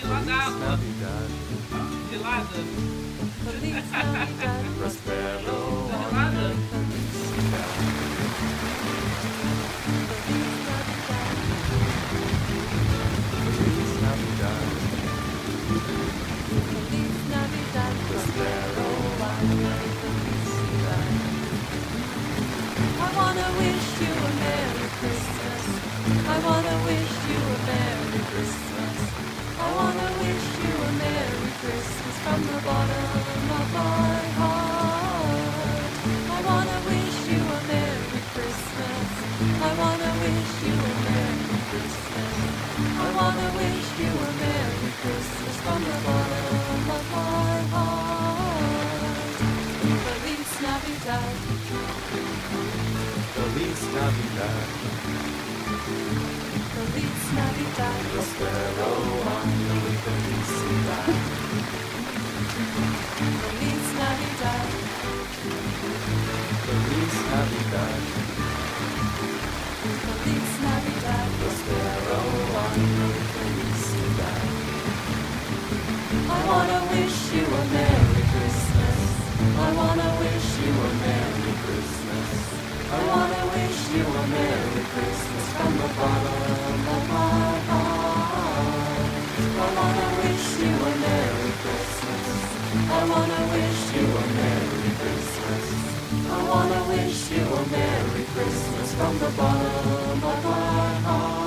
Feliz Navidad. Feliz Navidad. Prospero año y felicidad. Feliz Navidad. Feliz Navidad. Prospero año y felicidad. I wanna wish you a Merry Christmas. I wanna wish you a Merry Christmas. I wanna wish you a Merry Christmas from the bottom of my heart. I wanna wish you a Merry Christmas. I wanna wish you a Merry Christmas. I wanna wish you a Merry Christmas from the bottom of my heart. Feliz Navidad. Feliz Navidad. Feliz Navidad. Prospero año y felicidad. Feliz Navidad. Feliz Navidad. Feliz Navidad. Prospero año y felicidad. I wanna wish you a Merry Christmas. I wanna wish you a Merry Christmas. I wanna wish you a Merry Christmas from the bottom of my heart. I wanna wish you a Merry Christmas. I wanna wish you a Merry Christmas. I wanna wish you a Merry Christmas from the bottom of my heart.